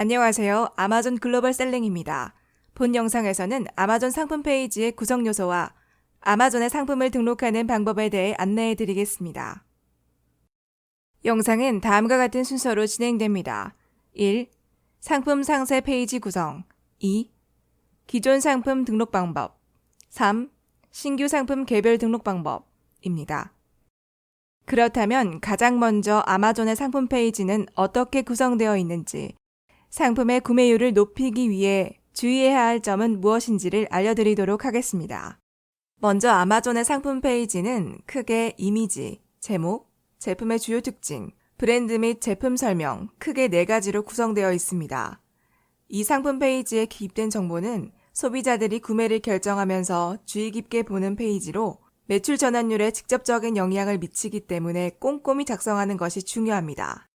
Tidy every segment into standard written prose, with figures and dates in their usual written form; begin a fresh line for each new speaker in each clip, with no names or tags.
안녕하세요. 아마존 글로벌 셀링입니다. 본 영상에서는 아마존 상품 페이지의 구성 요소와 아마존에 상품을 등록하는 방법에 대해 안내해 드리겠습니다. 영상은 다음과 같은 순서로 진행됩니다. 1. 상품 상세 페이지 구성 2. 기존 상품 등록 방법 3. 신규 상품 개별 등록 방법입니다. 그렇다면 가장 먼저 아마존의 상품 페이지는 어떻게 구성되어 있는지, 상품의 구매율을 높이기 위해 주의해야 할 점은 무엇인지를 알려드리도록 하겠습니다. 먼저 아마존의 상품 페이지는 크게 이미지, 제목, 제품의 주요 특징, 브랜드 및 제품 설명 크게 4가지로 구성되어 있습니다. 이 상품 페이지에 기입된 정보는 소비자들이 구매를 결정하면서 주의 깊게 보는 페이지로 매출 전환율에 직접적인 영향을 미치기 때문에 꼼꼼히 작성하는 것이 중요합니다.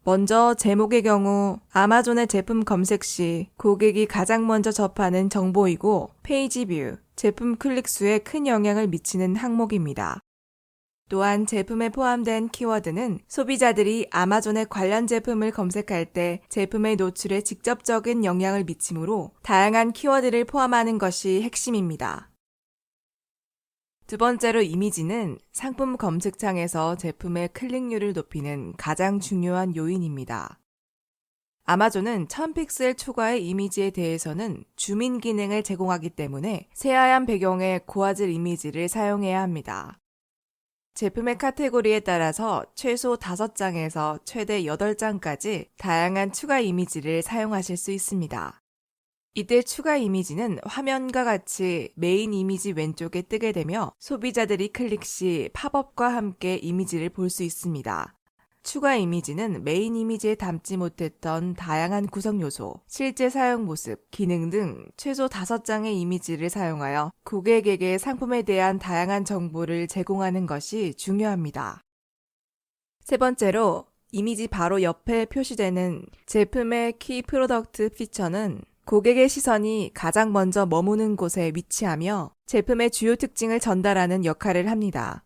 먼저 제목의 경우 아마존의 제품 검색 시 고객이 가장 먼저 접하는 정보이고 페이지 뷰, 제품 클릭 수에 큰 영향을 미치는 항목입니다. 또한 제품에 포함된 키워드는 소비자들이 아마존의 관련 제품을 검색할 때 제품의 노출에 직접적인 영향을 미치므로 다양한 키워드를 포함하는 것이 핵심입니다. 두 번째로 이미지는 상품 검색창에서 제품의 클릭률을 높이는 가장 중요한 요인입니다. 아마존은 1000픽셀 초과의 이미지에 대해서는 줌인 기능을 제공하기 때문에 새하얀 배경에 고화질 이미지를 사용해야 합니다. 제품의 카테고리에 따라서 최소 5장에서 최대 8장까지 다양한 추가 이미지를 사용하실 수 있습니다. 이때 추가 이미지는 화면과 같이 메인 이미지 왼쪽에 뜨게 되며 소비자들이 클릭 시 팝업과 함께 이미지를 볼 수 있습니다. 추가 이미지는 메인 이미지에 담지 못했던 다양한 구성 요소, 실제 사용 모습, 기능 등 최소 5장의 이미지를 사용하여 고객에게 상품에 대한 다양한 정보를 제공하는 것이 중요합니다. 세 번째로 이미지 바로 옆에 표시되는 제품의 키 프로덕트 피처는 고객의 시선이 가장 먼저 머무는 곳에 위치하며 제품의 주요 특징을 전달하는 역할을 합니다.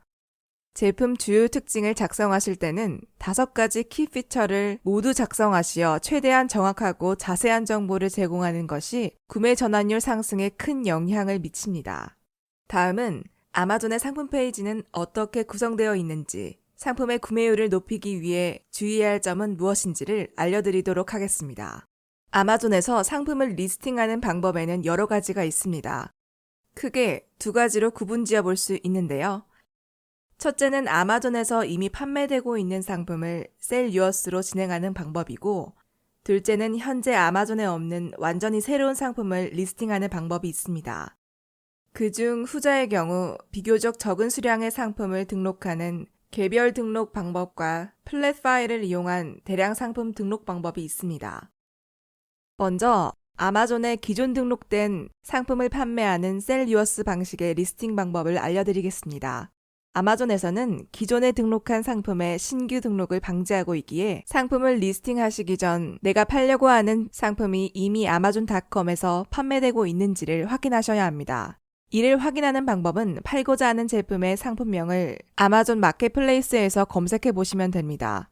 제품 주요 특징을 작성하실 때는 5가지 키 피처를 모두 작성하시어 최대한 정확하고 자세한 정보를 제공하는 것이 구매 전환율 상승에 큰 영향을 미칩니다. 다음은 아마존의 상품 페이지는 어떻게 구성되어 있는지, 상품의 구매율을 높이기 위해 주의해야 할 점은 무엇인지를 알려드리도록 하겠습니다. 아마존에서 상품을 리스팅하는 방법에는 여러 가지가 있습니다. 크게 2가지로 구분지어 볼 수 있는데요. 첫째는 아마존에서 이미 판매되고 있는 상품을 셀 유어스로 진행하는 방법이고, 둘째는 현재 아마존에 없는 완전히 새로운 상품을 리스팅하는 방법이 있습니다. 그중 후자의 경우 비교적 적은 수량의 상품을 등록하는 개별 등록 방법과 플랫 파일을 이용한 대량 상품 등록 방법이 있습니다. 먼저 아마존에 기존 등록된 상품을 판매하는 셀 유어스 방식의 리스팅 방법을 알려드리겠습니다. 아마존에서는 기존에 등록한 상품의 신규 등록을 방지하고 있기에 상품을 리스팅하시기 전 내가 팔려고 하는 상품이 이미 아마존닷컴에서 판매되고 있는지를 확인하셔야 합니다. 이를 확인하는 방법은 팔고자 하는 제품의 상품명을 아마존 마켓플레이스에서 검색해 보시면 됩니다.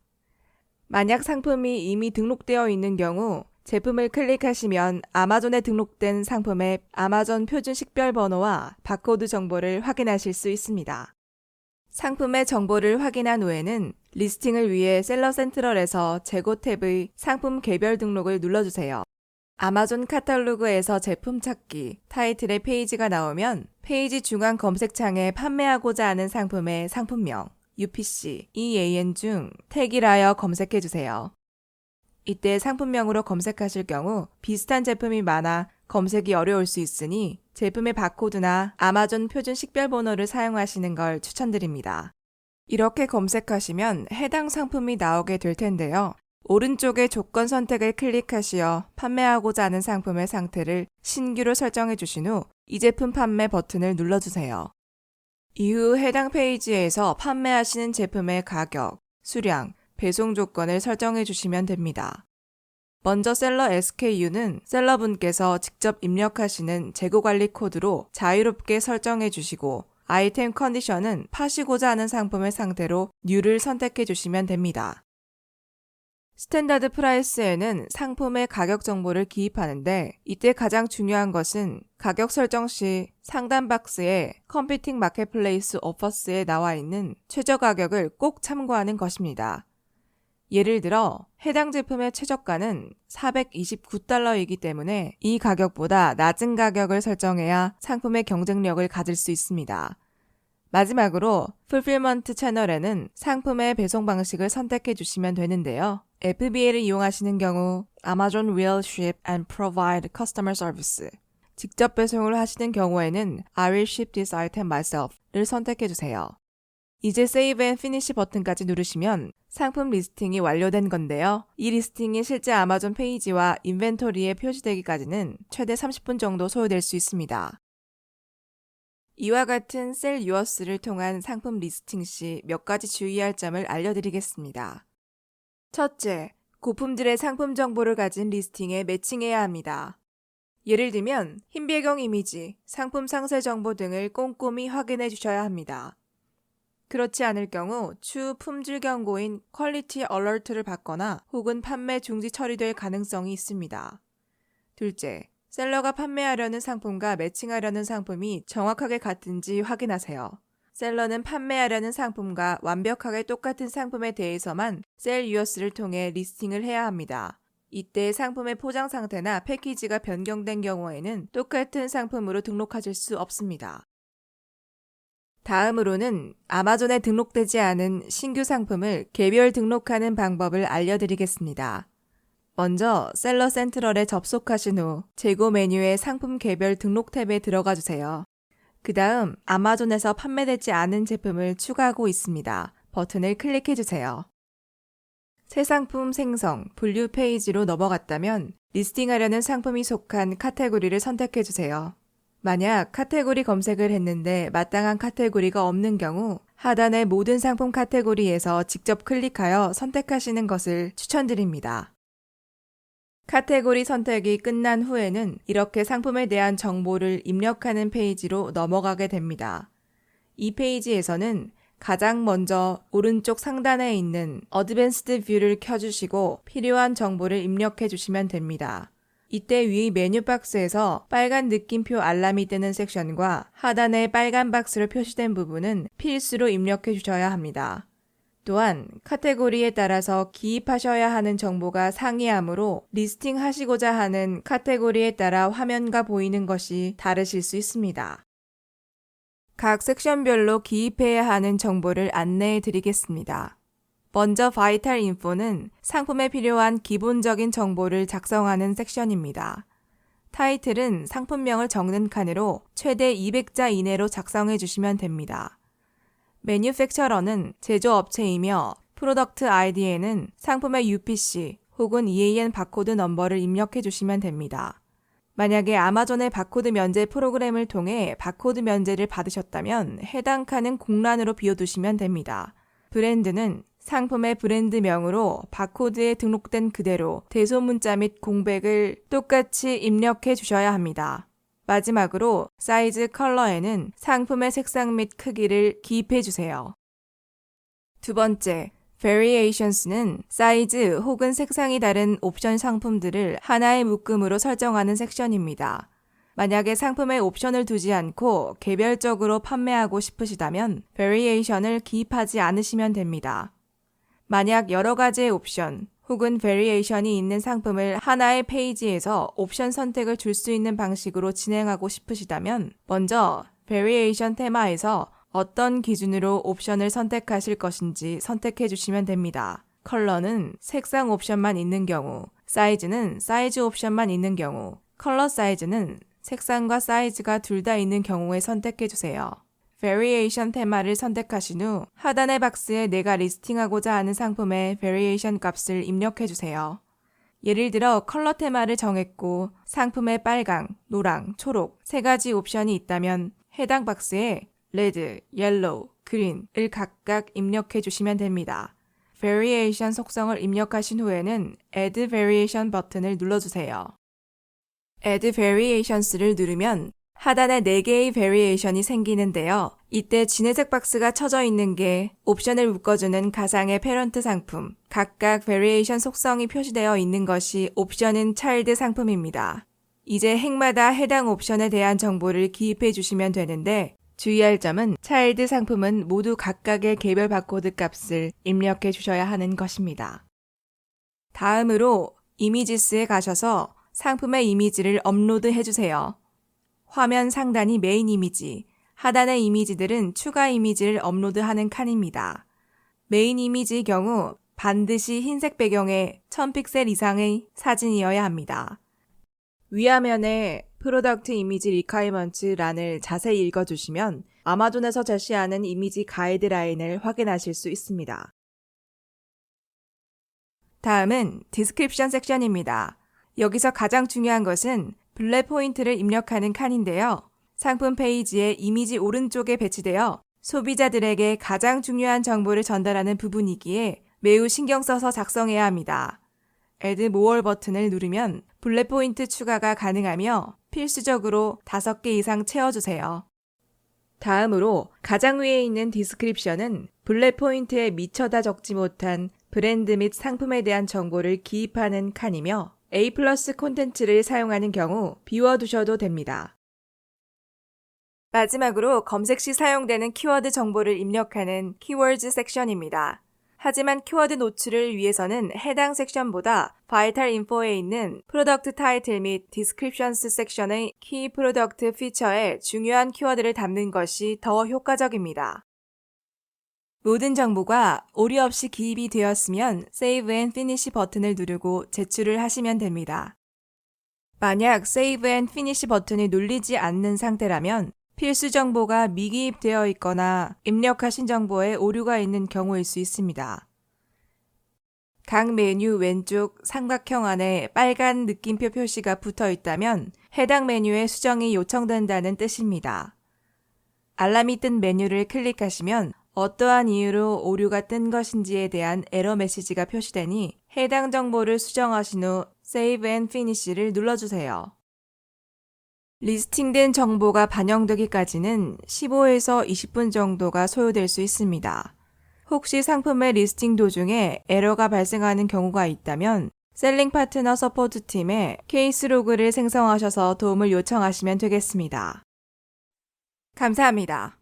만약 상품이 이미 등록되어 있는 경우 제품을 클릭하시면 아마존에 등록된 상품의 아마존 표준 식별 번호와 바코드 정보를 확인하실 수 있습니다. 상품의 정보를 확인한 후에는 리스팅을 위해 셀러 센트럴에서 재고 탭의 상품 개별 등록을 눌러주세요. 아마존 카탈로그에서 제품 찾기, 타이틀의 페이지가 나오면 페이지 중앙 검색창에 판매하고자 하는 상품의 상품명, UPC, EAN 중 태그를 하여 검색해주세요. 이때 상품명으로 검색하실 경우 비슷한 제품이 많아 검색이 어려울 수 있으니 제품의 바코드나 아마존 표준 식별번호를 사용하시는 걸 추천드립니다. 이렇게 검색하시면 해당 상품이 나오게 될 텐데요. 오른쪽의 조건 선택을 클릭하시어 판매하고자 하는 상품의 상태를 신규로 설정해 주신 후 이 제품 판매 버튼을 눌러주세요. 이후 해당 페이지에서 판매하시는 제품의 가격, 수량, 배송 조건을 설정해 주시면 됩니다. 먼저 셀러 SKU는 셀러분께서 직접 입력하시는 재고관리 코드로 자유롭게 설정해 주시고 아이템 컨디션은 파시고자 하는 상품의 상태로 New를 선택해 주시면 됩니다. 스탠다드 프라이스에는 상품의 가격 정보를 기입하는데 이때 가장 중요한 것은 가격 설정 시 상단 박스에 컴피팅 마켓플레이스 오퍼스에 나와 있는 최저 가격을 꼭 참고하는 것입니다. 예를 들어 해당 제품의 최저가는 $429이기 때문에 이 가격보다 낮은 가격을 설정해야 상품의 경쟁력을 가질 수 있습니다. 마지막으로 풀필먼트 채널에는 상품의 배송 방식을 선택해 주시면 되는데요. FBA를 이용하시는 경우 Amazon will ship and provide customer service, 직접 배송을 하시는 경우에는 I will ship this item myself를 선택해 주세요. 이제 Save and Finish 버튼까지 누르시면 상품 리스팅이 완료된 건데요. 이 리스팅이 실제 아마존 페이지와 인벤토리에 표시되기까지는 최대 30분 정도 소요될 수 있습니다. 이와 같은 Sell Yours를 통한 상품 리스팅 시 몇 가지 주의할 점을 알려드리겠습니다. 첫째, 고품질의 상품 정보를 가진 리스팅에 매칭해야 합니다. 예를 들면 흰 배경 이미지, 상품 상세 정보 등을 꼼꼼히 확인해 주셔야 합니다. 그렇지 않을 경우 추후 품질 경고인 퀄리티 얼러트를 받거나 혹은 판매 중지 처리될 가능성이 있습니다. 둘째, 셀러가 판매하려는 상품과 매칭하려는 상품이 정확하게 같은지 확인하세요. 셀러는 판매하려는 상품과 완벽하게 똑같은 상품에 대해서만 Sell Yours를 통해 리스팅을 해야 합니다. 이때 상품의 포장 상태나 패키지가 변경된 경우에는 똑같은 상품으로 등록하실 수 없습니다. 다음으로는 아마존에 등록되지 않은 신규 상품을 개별 등록하는 방법을 알려드리겠습니다. 먼저 셀러 센트럴에 접속하신 후 재고 메뉴의 상품 개별 등록 탭에 들어가 주세요. 그 다음 아마존에서 판매되지 않은 제품을 추가하고 있습니다. 버튼을 클릭해 주세요. 새 상품 생성, 분류 페이지로 넘어갔다면 리스팅하려는 상품이 속한 카테고리를 선택해 주세요. 만약 카테고리 검색을 했는데 마땅한 카테고리가 없는 경우 하단의 모든 상품 카테고리에서 직접 클릭하여 선택하시는 것을 추천드립니다. 카테고리 선택이 끝난 후에는 이렇게 상품에 대한 정보를 입력하는 페이지로 넘어가게 됩니다. 이 페이지에서는 가장 먼저 오른쪽 상단에 있는 어드밴스드 뷰를 켜주시고 필요한 정보를 입력해 주시면 됩니다. 이때 위 메뉴 박스에서 빨간 느낌표 알람이 뜨는 섹션과 하단에 빨간 박스로 표시된 부분은 필수로 입력해 주셔야 합니다. 또한 카테고리에 따라서 기입하셔야 하는 정보가 상이하므로 리스팅하시고자 하는 카테고리에 따라 화면가 보이는 것이 다르실 수 있습니다. 각 섹션별로 기입해야 하는 정보를 안내해 드리겠습니다. 먼저 바이탈 인포는 상품에 필요한 기본적인 정보를 작성하는 섹션입니다. 타이틀은 상품명을 적는 칸으로 최대 200자 이내로 작성해 주시면 됩니다. 매뉴팩처러는 제조업체이며 프로덕트 아이디에는 상품의 UPC 혹은 EAN 바코드 넘버를 입력해 주시면 됩니다. 만약에 아마존의 바코드 면제 프로그램을 통해 바코드 면제를 받으셨다면 해당 칸은 공란으로 비워두시면 됩니다. 브랜드는 상품의 브랜드명으로 바코드에 등록된 그대로 대소문자 및 공백을 똑같이 입력해 주셔야 합니다. 마지막으로 사이즈 컬러에는 상품의 색상 및 크기를 기입해 주세요. 두 번째, Variations는 사이즈 혹은 색상이 다른 옵션 상품들을 하나의 묶음으로 설정하는 섹션입니다. 만약에 상품에 옵션을 두지 않고 개별적으로 판매하고 싶으시다면 Variation을 기입하지 않으시면 됩니다. 만약 여러 가지의 옵션 혹은 Variation이 있는 상품을 하나의 페이지에서 옵션 선택을 줄 수 있는 방식으로 진행하고 싶으시다면 먼저 Variation 테마에서 어떤 기준으로 옵션을 선택하실 것인지 선택해 주시면 됩니다. 컬러는 색상 옵션만 있는 경우, 사이즈는 사이즈 옵션만 있는 경우, 컬러 사이즈는 색상과 사이즈가 둘 다 있는 경우에 선택해 주세요. Variation 테마를 선택하신 후 하단의 박스에 내가 리스팅하고자 하는 상품의 Variation 값을 입력해 주세요. 예를 들어 컬러 테마를 정했고 상품에 빨강, 노랑, 초록 세 가지 옵션이 있다면 해당 박스에 레드, 옐로우, 그린을 각각 입력해 주시면 됩니다. Variation 속성을 입력하신 후에는 Add Variation 버튼을 눌러주세요. Add Variations를 누르면 하단에 4개의 Variation이 생기는데요. 이때 진회색 박스가 쳐져 있는 게 옵션을 묶어주는 가상의 패런트 상품, 각각 베리에이션 속성이 표시되어 있는 것이 옵션인 차일드 상품입니다. 이제 핵마다 해당 옵션에 대한 정보를 기입해 주시면 되는데 주의할 점은 차일드 상품은 모두 각각의 개별 바코드 값을 입력해 주셔야 하는 것입니다. 다음으로 이미지스에 가셔서 상품의 이미지를 업로드해 주세요. 화면 상단이 메인 이미지, 하단의 이미지들은 추가 이미지를 업로드하는 칸입니다. 메인 이미지의 경우 반드시 흰색 배경에 1000픽셀 이상의 사진이어야 합니다. 위화면에 프로덕트 이미지 리콰이먼트란을 자세히 읽어주시면 아마존에서 제시하는 이미지 가이드라인을 확인하실 수 있습니다. 다음은 디스크립션 섹션입니다. 여기서 가장 중요한 것은 블랙 포인트를 입력하는 칸인데요. 상품 페이지의 이미지 오른쪽에 배치되어 소비자들에게 가장 중요한 정보를 전달하는 부분이기에 매우 신경 써서 작성해야 합니다. Add More 버튼을 누르면 블랙 포인트 추가가 가능하며 필수적으로 5개 이상 채워주세요. 다음으로 가장 위에 있는 디스크립션은 블랙 포인트에 미처 다 적지 못한 브랜드 및 상품에 대한 정보를 기입하는 칸이며 A+ 콘텐츠를 사용하는 경우 비워두셔도 됩니다. 마지막으로 검색 시 사용되는 키워드 정보를 입력하는 키워드 섹션입니다. 하지만 키워드 노출을 위해서는 해당 섹션보다 바이탈 인포에 있는 프로덕트 타이틀 및 디스크립션스 섹션의 키 프로덕트 피처에 중요한 키워드를 담는 것이 더 효과적입니다. 모든 정보가 오류 없이 기입이 되었으면 Save and Finish 버튼을 누르고 제출을 하시면 됩니다. 만약 Save and Finish 버튼이 눌리지 않는 상태라면 필수 정보가 미기입되어 있거나 입력하신 정보에 오류가 있는 경우일 수 있습니다. 각 메뉴 왼쪽 삼각형 안에 빨간 느낌표 표시가 붙어 있다면 해당 메뉴에 수정이 요청된다는 뜻입니다. 알람이 뜬 메뉴를 클릭하시면 어떠한 이유로 오류가 뜬 것인지에 대한 에러 메시지가 표시되니 해당 정보를 수정하신 후 Save and Finish를 눌러주세요. 리스팅된 정보가 반영되기까지는 15에서 20분 정도가 소요될 수 있습니다. 혹시 상품의 리스팅 도중에 에러가 발생하는 경우가 있다면 셀링 파트너 서포트 팀에 케이스 로그를 생성하셔서 도움을 요청하시면 되겠습니다. 감사합니다.